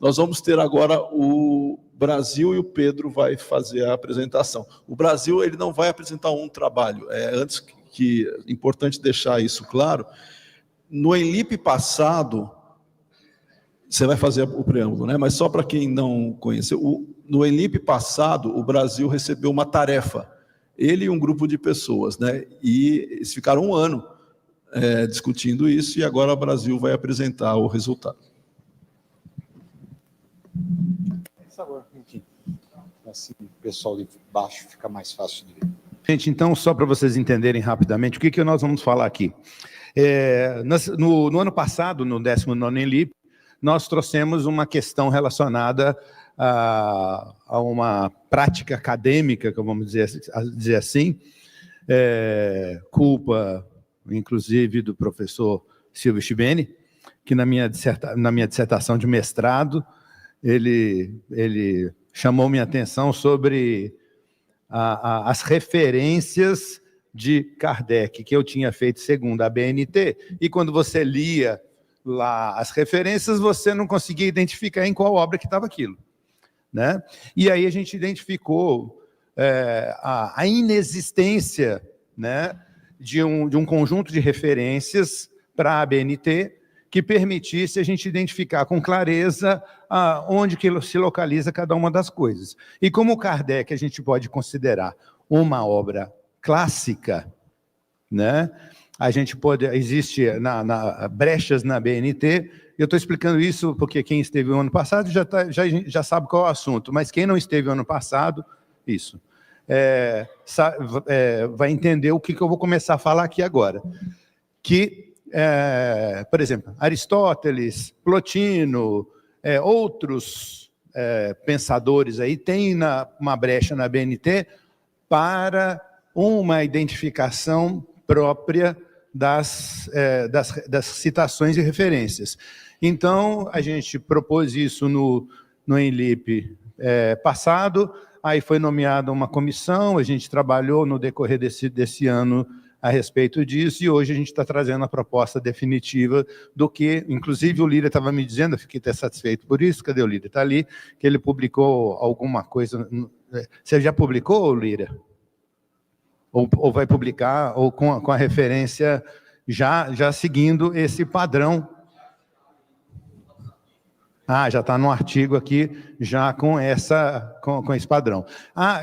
Nós vamos ter agora o Brasil e o Pedro vai fazer a apresentação. O Brasil ele não vai apresentar um trabalho. Antes que é importante deixar isso claro, no Enlip passado, você vai fazer o preâmbulo, né? Mas só para quem não conheceu, no Enlip passado, o Brasil recebeu uma tarefa, ele e um grupo de pessoas, né? E eles ficaram um ano discutindo isso, e agora o Brasil vai apresentar o resultado. Por favor, assim o pessoal de baixo fica mais fácil de ver. Gente, então, só para vocês entenderem rapidamente, o que nós vamos falar aqui? No ano passado, no 19º Enlip, nós trouxemos uma questão relacionada a uma prática acadêmica, que vamos dizer assim, culpa, inclusive, do professor Silvio Schibeni, que na minha dissertação de mestrado, ele chamou minha atenção sobre as referências de Kardec, que eu tinha feito segundo a BNT, e quando você lia lá as referências, você não conseguia identificar em qual obra que estava aquilo, né? E aí a gente identificou a inexistência, né, de um conjunto de referências para a BNT que permitisse a gente identificar com clareza onde que se localiza cada uma das coisas. E como Kardec a gente pode considerar uma obra clássica, né? A gente pode, existe brechas na BNT, eu estou explicando isso porque quem esteve no ano passado já sabe qual é o assunto, mas quem não esteve no ano passado, isso, vai entender o que eu vou começar a falar aqui agora. Que, por exemplo, Aristóteles, Plotino, outros pensadores aí têm uma brecha na BNT para uma identificação própria das citações e referências. Então, a gente propôs isso no Enlip passado, aí foi nomeada uma comissão, a gente trabalhou no decorrer desse ano a respeito disso, e hoje a gente está trazendo a proposta definitiva do que, inclusive o Lira estava me dizendo, eu fiquei até satisfeito por isso, cadê o Lira? Está ali, que ele publicou alguma coisa. Você já publicou, Lira? Ou vai publicar, ou com a referência já seguindo esse padrão. Já está no artigo aqui, já com esse padrão.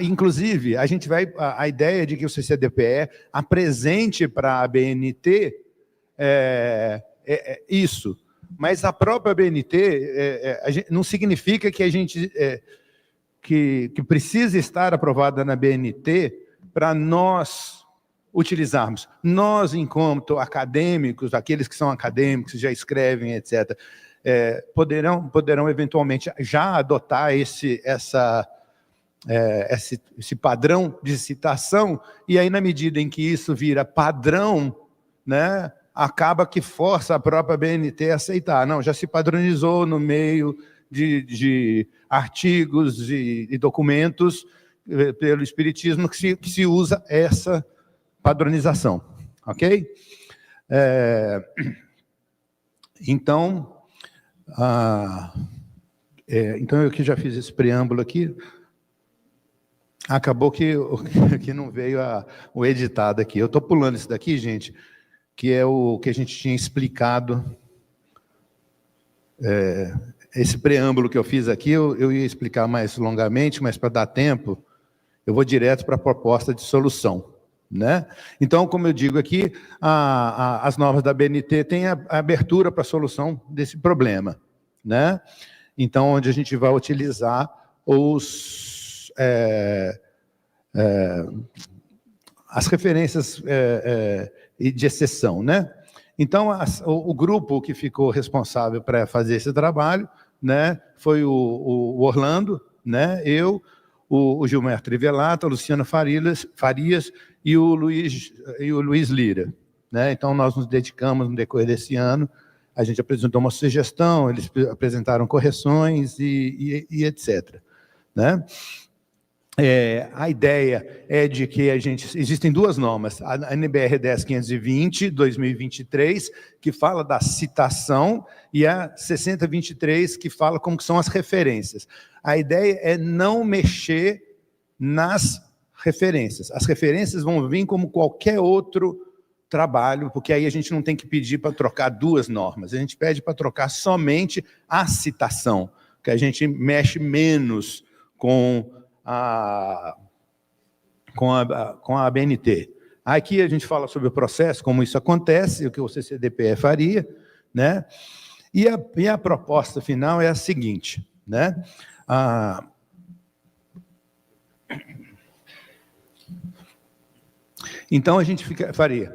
Inclusive, a ideia de que o CCDPE apresente para a BNT isso, mas a própria BNT não significa que a gente que precisa estar aprovada na BNT para nós utilizarmos. Nós, enquanto acadêmicos, aqueles que são acadêmicos, já escrevem, etc., poderão eventualmente já adotar esse padrão de citação, e aí, na medida em que isso vira padrão, né, acaba que força a própria BNT a aceitar. Não, já se padronizou no meio de artigos e documentos pelo Espiritismo que se usa essa padronização, ok? Então, eu que já fiz esse preâmbulo aqui, acabou que não veio o editado aqui. Eu estou pulando isso daqui, gente, que é o que a gente tinha explicado. Esse preâmbulo que eu fiz aqui, eu ia explicar mais longamente, mas para dar tempo, eu vou direto para a proposta de solução, né? Então, como eu digo aqui, as normas da BNT têm a abertura para a solução desse problema, né? Então, onde a gente vai utilizar as referências de exceção, né? Então, o grupo que ficou responsável para fazer esse trabalho, né, foi o Orlando, né, eu, o Gilmar Trivelato, a Luciana Farias e o Luiz Lira, né? Então, nós nos dedicamos no decorrer desse ano, a gente apresentou uma sugestão, eles apresentaram correções e etc., né? A ideia é de que existem duas normas, a NBR 10520, 2023, que fala da citação, e a 6023, que fala como que são as referências. A ideia é não mexer nas referências. As referências vão vir como qualquer outro trabalho, porque aí a gente não tem que pedir para trocar duas normas, a gente pede para trocar somente a citação, que a gente mexe menos com a ABNT. Aqui a gente fala sobre o processo, como isso acontece, o que o CCDPE faria, né? E a proposta final é a seguinte, né? Então a gente faria,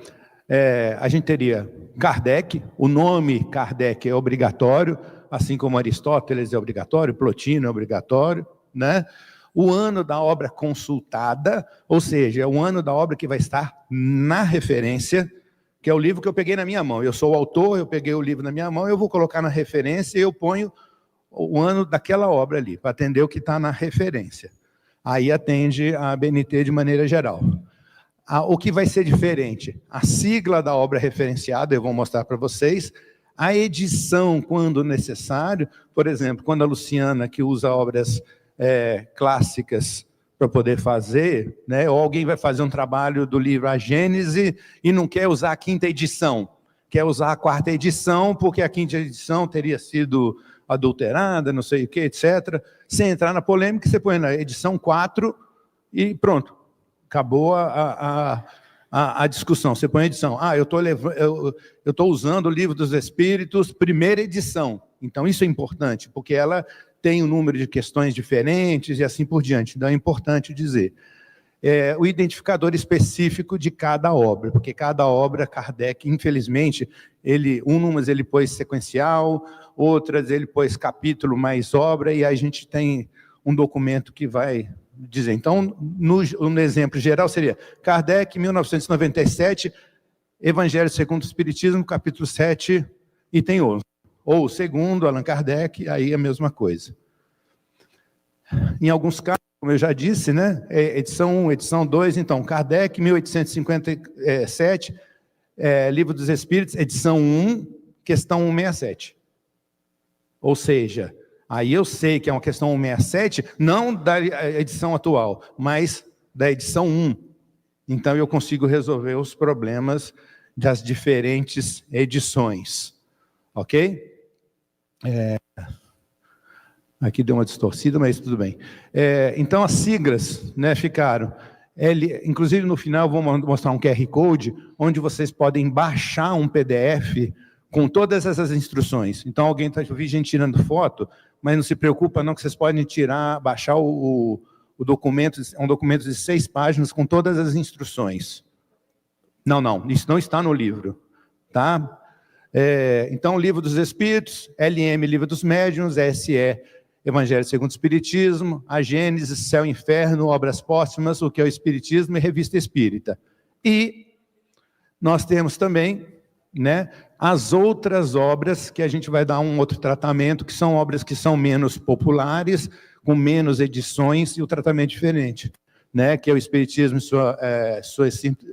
a gente teria Kardec, o nome Kardec é obrigatório, assim como Aristóteles é obrigatório, Plotino é obrigatório, né? O ano da obra consultada, ou seja, é o ano da obra que vai estar na referência, que é o livro que eu peguei na minha mão. Eu sou o autor, eu peguei o livro na minha mão, eu vou colocar na referência e eu ponho o ano daquela obra ali, para atender o que está na referência. Aí atende a ABNT de maneira geral. O que vai ser diferente? A sigla da obra referenciada, eu vou mostrar para vocês. A edição, quando necessário, por exemplo, quando a Luciana, que usa obras clássicas para poder fazer, né? Ou alguém vai fazer um trabalho do livro A Gênese e não quer usar a quinta edição, quer usar a quarta edição, porque a quinta edição teria sido adulterada, não sei o que, etc. Sem entrar na polêmica, você põe na edição 4 e pronto, acabou a discussão. Você põe a edição, eu estou usando o Livro dos Espíritos, primeira edição. Então isso é importante, porque ela tem um número de questões diferentes e assim por diante. Então é importante dizer. O identificador específico de cada obra, porque cada obra, Kardec, infelizmente, umas ele pôs sequencial, outras ele pôs capítulo mais obra, e a gente tem um documento que vai dizer. Então, no exemplo geral seria Kardec, 1997, Evangelho segundo o Espiritismo, capítulo 7, item 11. Ou segundo Allan Kardec, aí é a mesma coisa. Em alguns casos, como eu já disse, né, edição 1, edição 2, então, Kardec, 1857, Livro dos Espíritos, edição 1, questão 167. Ou seja, aí eu sei que é uma questão 167, não da edição atual, mas da edição 1. Então, eu consigo resolver os problemas das diferentes edições. Ok? Aqui deu uma distorcida, mas tudo bem. Então, as siglas, né, ficaram. Inclusive, no final, vou mostrar um QR Code, onde vocês podem baixar um PDF com todas essas instruções. Então, alguém está vendo gente tirando foto, mas não se preocupa não, que vocês podem baixar o documento, é um documento de 6 páginas com todas as instruções. Não, isso não está no livro, tá? Então, Livro dos Espíritos, LM, Livro dos Médiuns, SE, Evangelho segundo o Espiritismo, A Gênese, Céu e Inferno, Obras Póstumas, o que é o Espiritismo e Revista Espírita. E nós temos também, né, as outras obras que a gente vai dar um outro tratamento, que são obras que são menos populares, com menos edições e o tratamento diferente, né, que é o Espiritismo em sua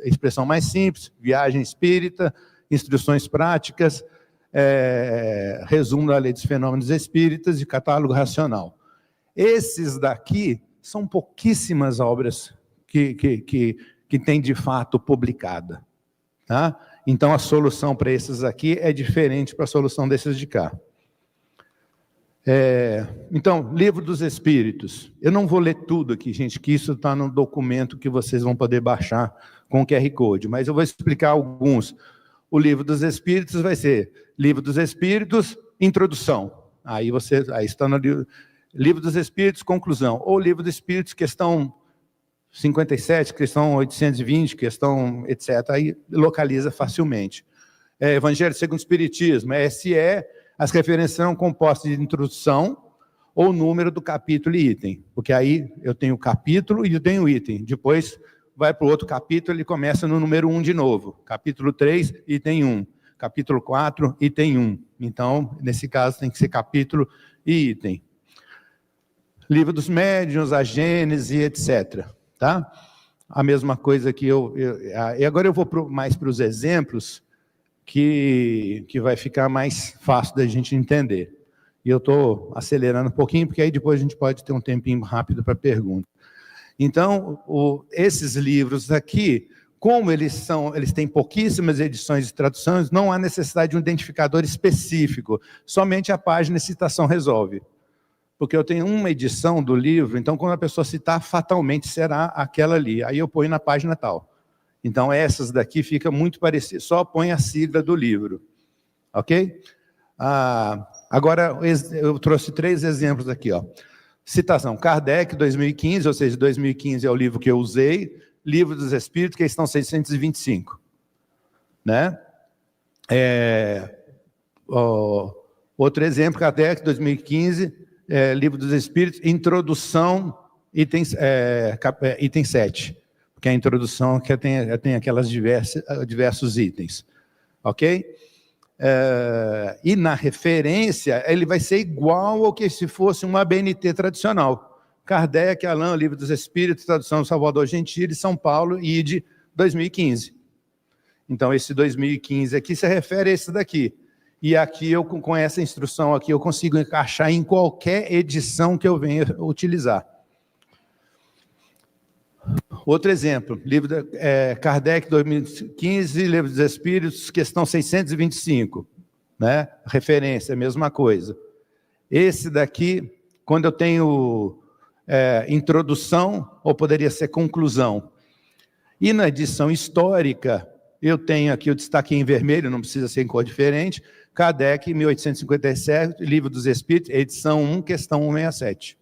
expressão mais simples, Viagem Espírita, Instruções Práticas, Resumo da Lei dos Fenômenos Espíritas e Catálogo Racional. Esses daqui são pouquíssimas obras que tem de fato publicada, tá? Então a solução para esses aqui é diferente para a solução desses de cá. Então, Livro dos Espíritos. Eu não vou ler tudo aqui, gente, que isso está no documento que vocês vão poder baixar com o QR Code, mas eu vou explicar alguns. O Livro dos Espíritos vai ser Livro dos Espíritos, Introdução. Aí está no Livro dos Espíritos, Conclusão. Ou Livro dos Espíritos, questão 57, questão 820, questão etc. Aí localiza facilmente. Evangelho segundo o Espiritismo, SE, as referências são compostas de introdução ou número do capítulo e item. Porque aí eu tenho o capítulo e eu tenho o item. Depois vai para o outro capítulo, ele começa no número 1 de novo. Capítulo 3, item 1. Capítulo 4, item 1. Então, nesse caso, tem que ser capítulo e item. Livro dos Médiuns, a Gênese, etc. Tá? A mesma coisa que e agora eu vou mais para os exemplos, que vai ficar mais fácil da gente entender. E eu estou acelerando um pouquinho, porque aí depois a gente pode ter um tempinho rápido para pergunta. Então, esses livros aqui, como eles têm pouquíssimas edições e traduções, não há necessidade de um identificador específico, somente a página e citação resolve. Porque eu tenho uma edição do livro, então quando a pessoa citar, fatalmente será aquela ali. Aí eu ponho na página tal. Então essas daqui fica muito parecidas, só põe a sigla do livro. Ok? Agora eu trouxe 3 exemplos aqui. Ó. Citação, Kardec, 2015, ou seja, 2015 é o livro que eu usei, Livro dos Espíritos, questão 625. Né? Outro exemplo, Kardec, 2015, Livro dos Espíritos, introdução, item 7. Porque a introdução que tem aquelas diversos itens. Ok? E na referência, ele vai ser igual ao que se fosse uma ABNT tradicional. Kardec, Alain, Livro dos Espíritos, tradução Salvador Gentili, São Paulo, ID 2015. Então, esse 2015 aqui se refere a esse daqui. E aqui, com essa instrução aqui, eu consigo encaixar em qualquer edição que eu venha utilizar. Outro exemplo, livro Kardec, 2015, Livro dos Espíritos, questão 625. Né? Referência, a mesma coisa. Esse daqui, quando eu tenho introdução, ou poderia ser conclusão. E na edição histórica, eu tenho aqui, eu destaquei em vermelho, não precisa ser em cor diferente, Kardec, 1857, Livro dos Espíritos, edição 1, questão 167.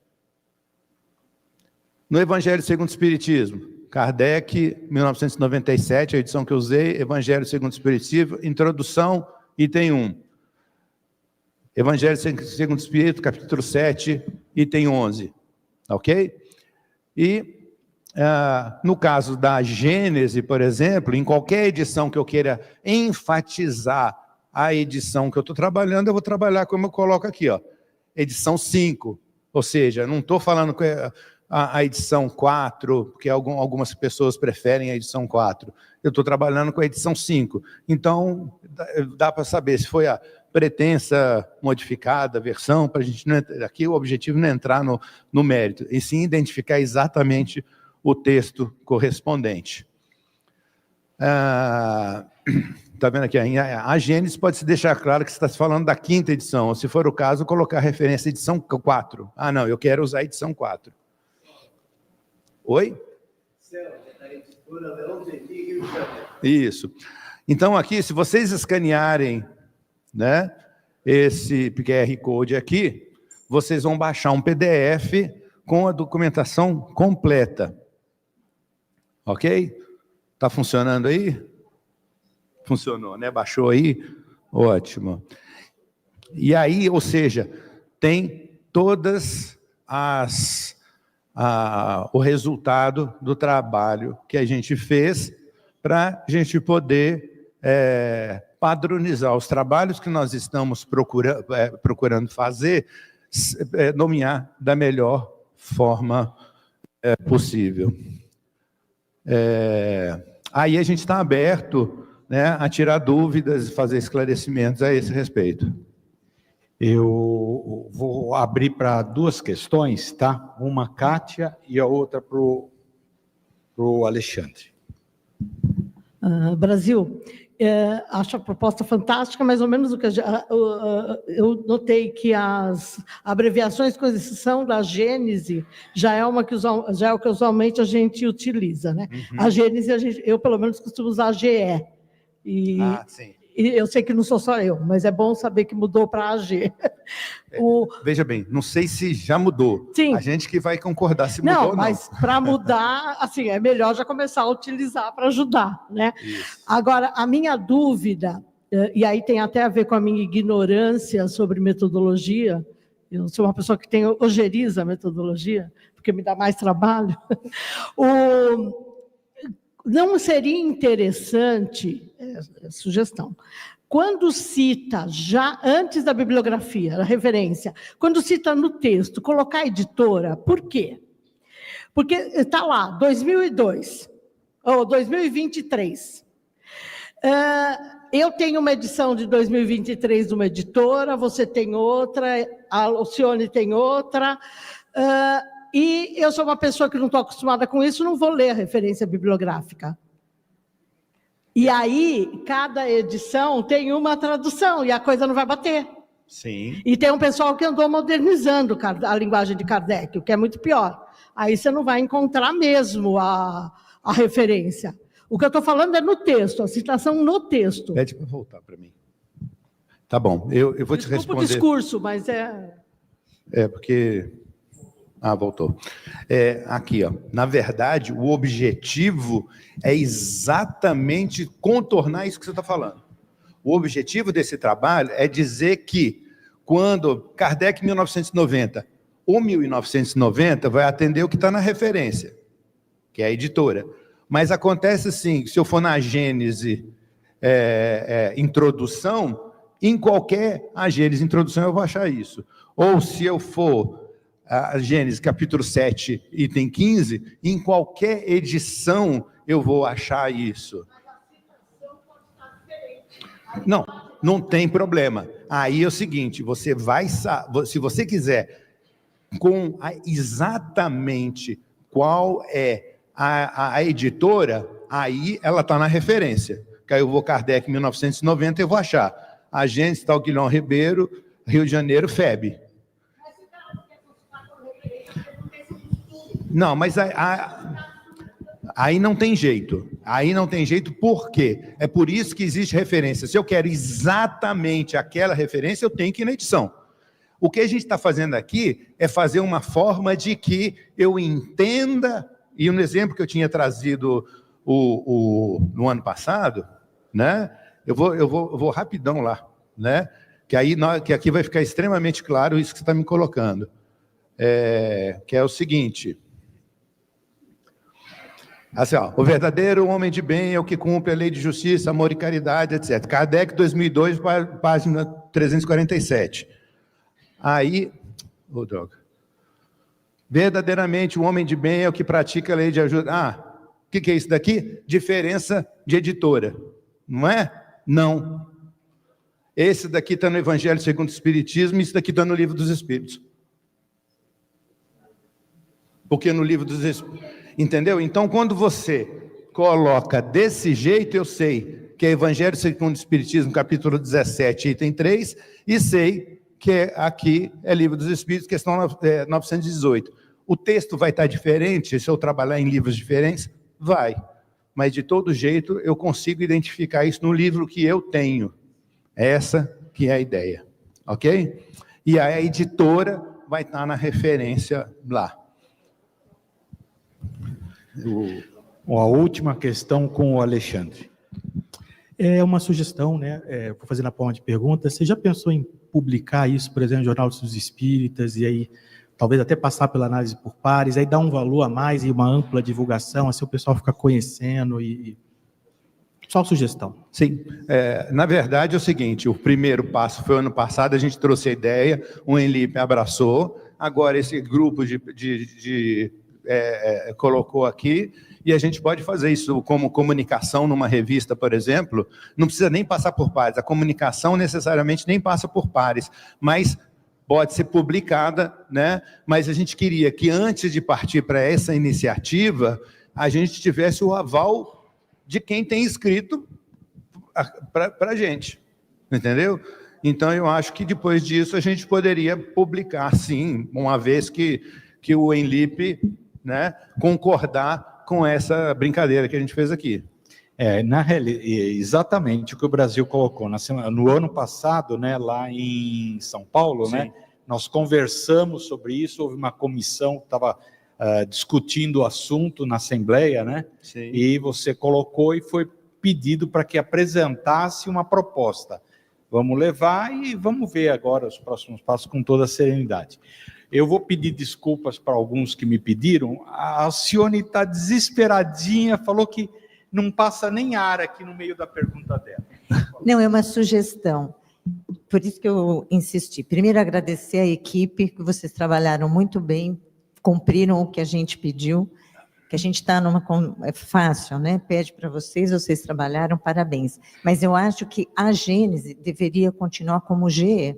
No Evangelho segundo o Espiritismo, Kardec, 1997, a edição que eu usei, Evangelho segundo o Espiritismo, introdução, item 1. Evangelho segundo o Espírito, capítulo 7, item 11. Ok? E, no caso da Gênese, por exemplo, em qualquer edição que eu queira enfatizar a edição que eu estou trabalhando, eu vou trabalhar como eu coloco aqui, ó, edição 5. Ou seja, não estou falando com a edição 4, porque algumas pessoas preferem a edição 4. Eu estou trabalhando com a edição 5. Então, dá para saber se foi a pretensa modificada, versão, para a gente não entrar, aqui o objetivo não é entrar no mérito, e sim identificar exatamente o texto correspondente. Está vendo aqui? A Gênesis pode se deixar claro que você está falando da 5ª edição, ou se for o caso, colocar a referência à edição 4. Ah, não, eu quero usar a edição 4. Oi? Isso. Então, aqui, se vocês escanearem, né, esse QR Code aqui, vocês vão baixar um PDF com a documentação completa. Ok? Está funcionando aí? Funcionou, né? Baixou aí? Ótimo. E aí, ou seja, tem todas o resultado do trabalho que a gente fez para a gente poder padronizar os trabalhos que nós estamos procurando fazer, nomear da melhor forma possível. Aí a gente está aberto, né, a tirar dúvidas e fazer esclarecimentos a esse respeito. Eu vou abrir para 2 questões, tá? Uma, Kátia, e a outra para o Alexandre. Brasil, acho a proposta fantástica, mais ou menos o que eu notei que as abreviações, com exceção da Gênese, já é o que usualmente a gente utiliza, né? Uhum. A Gênese, eu pelo menos costumo usar a GE. Sim. E eu sei que não sou só eu, mas é bom saber que mudou para AG. Veja bem, não sei se já mudou. Sim. A gente que vai concordar se mudou ou não. Mas para mudar, assim, é melhor já começar a utilizar para ajudar, né? Isso. Agora, a minha dúvida, e aí tem até a ver com a minha ignorância sobre metodologia, eu sou uma pessoa que ojeriza a metodologia, porque me dá mais trabalho. Não seria interessante, sugestão, quando cita, já antes da bibliografia, a referência, quando cita no texto, colocar a editora, por quê? Porque está lá, 2002, ou 2023. Eu tenho uma edição de 2023 de uma editora, você tem outra, a Alcione tem outra, e eu sou uma pessoa que não estou acostumada com isso, não vou ler a referência bibliográfica. E aí, cada edição tem uma tradução, e a coisa não vai bater. Sim. E tem um pessoal que andou modernizando a linguagem de Kardec, o que é muito pior. Aí você não vai encontrar mesmo a referência. O que eu estou falando é no texto, a citação no texto. Pede para voltar para mim. Tá bom, eu vou te responder. Desculpa o discurso, mas é... Porque... voltou. Aqui, ó. Na verdade, o objetivo é exatamente contornar isso que você está falando. O objetivo desse trabalho é dizer que, quando Kardec, 1990, ou 1990, vai atender o que está na referência, que é a editora. Mas acontece assim, se eu for na Gênese introdução, em qualquer Gênese introdução eu vou achar isso. Ou se eu for a Gênese capítulo 7, item 15, em qualquer edição eu vou achar isso. Não tem problema. Aí é o seguinte, você vai, se você quiser com exatamente qual é a editora, aí ela está na referência. Que aí eu vou Kardec 1990 e eu vou achar. A Gênese tal Guilherme Ribeiro, Rio de Janeiro, FEB. Não, mas aí não tem jeito. Aí não tem jeito, por quê? É por isso que existe referência. Se eu quero exatamente aquela referência, eu tenho que ir na edição. O que a gente está fazendo aqui é fazer uma forma de que eu entenda, e um exemplo que eu tinha trazido no ano passado, né? Eu vou rapidão lá, né? Que aqui vai ficar extremamente claro isso que você está me colocando. Que é o seguinte... Assim, ó, o verdadeiro homem de bem é o que cumpre a lei de justiça, amor e caridade, etc. Kardec, 2002, página 347. Aí, droga. Verdadeiramente, o homem de bem é o que pratica a lei de ajuda. O que é isso daqui? Diferença de editora. Não é? Não. Esse daqui está no Evangelho segundo o Espiritismo, e esse daqui está no Livro dos Espíritos. Porque no Livro dos Espíritos... Entendeu? Então, quando você coloca desse jeito, eu sei que é Evangelho segundo o Espiritismo, capítulo 17, item 3, e sei que aqui é Livro dos Espíritos, questão 918. O texto vai estar diferente se eu trabalhar em livros diferentes? Vai. Mas, de todo jeito, eu consigo identificar isso no livro que eu tenho. Essa que é a ideia. Ok? E a editora vai estar na referência lá. A última questão com o Alexandre. É uma sugestão, né? Vou fazer na forma de pergunta. Você já pensou em publicar isso, por exemplo, no Jornal dos Espíritas, e aí talvez até passar pela análise por pares, aí dar um valor a mais e uma ampla divulgação, assim o pessoal fica conhecendo e... Só sugestão. Sim. Na verdade é o seguinte, o primeiro passo foi ano passado, a gente trouxe a ideia, o Enlip abraçou, agora esse grupo colocou aqui, e a gente pode fazer isso como comunicação numa revista, por exemplo, não precisa nem passar por pares, a comunicação necessariamente nem passa por pares, mas pode ser publicada, né? Mas a gente queria que antes de partir para essa iniciativa, a gente tivesse o aval de quem tem escrito para a gente, entendeu? Então eu acho que depois disso a gente poderia publicar, sim, uma vez que o Enlip, né, concordar com essa brincadeira que a gente fez aqui. Exatamente o que o Brasil colocou. No ano passado, né, lá em São Paulo, né, nós conversamos sobre isso, houve uma comissão que estava discutindo o assunto na Assembleia, né, e você colocou e foi pedido para que apresentasse uma proposta. Vamos levar e vamos ver agora os próximos passos com toda a serenidade. Eu vou pedir desculpas para alguns que me pediram. A Alcione está desesperadinha, falou que não passa nem ar aqui no meio da pergunta dela. Não, é uma sugestão. Por isso que eu insisti. Primeiro, agradecer a equipe, que vocês trabalharam muito bem, cumpriram o que a gente pediu, que a gente está numa... É fácil, né? Pede para vocês trabalharam, parabéns. Mas eu acho que a Gênese deveria continuar como GE,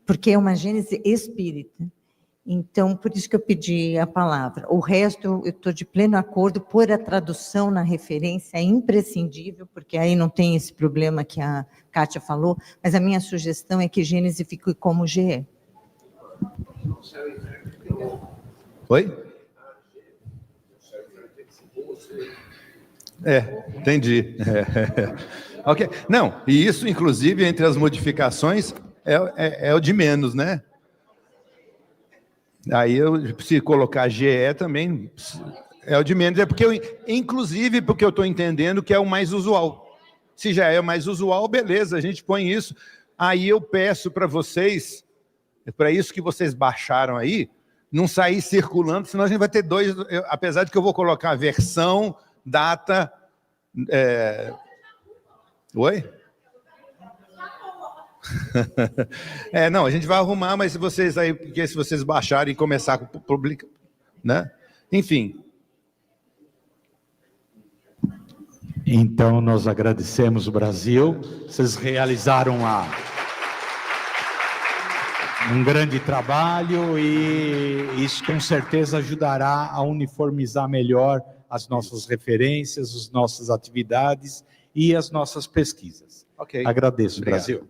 porque é uma Gênese espírita. Então, por isso que eu pedi a palavra. O resto, eu estou de pleno acordo, por a tradução na referência é imprescindível, porque aí não tem esse problema que a Kátia falou, mas a minha sugestão é que Gênese fique como GE. Oi? Entendi. Ok. Não, e isso, inclusive, entre as modificações, é o de menos, né? Aí, se colocar GE também, é o de menos. Inclusive, porque eu estou entendendo que é o mais usual. Se já é o mais usual, beleza, a gente põe isso. Aí eu peço para vocês, para isso que vocês baixaram aí, não sair circulando, senão a gente vai ter dois, apesar de que eu vou colocar a versão, data... Oi? Não, a gente vai arrumar, mas se vocês aí, porque se vocês baixarem e começar a publicar, né? Enfim. Então, nós agradecemos o Brasil, vocês realizaram um grande trabalho e isso com certeza ajudará a uniformizar melhor as nossas referências, as nossas atividades e as nossas pesquisas. Ok. Agradeço, Obrigado. Brasil.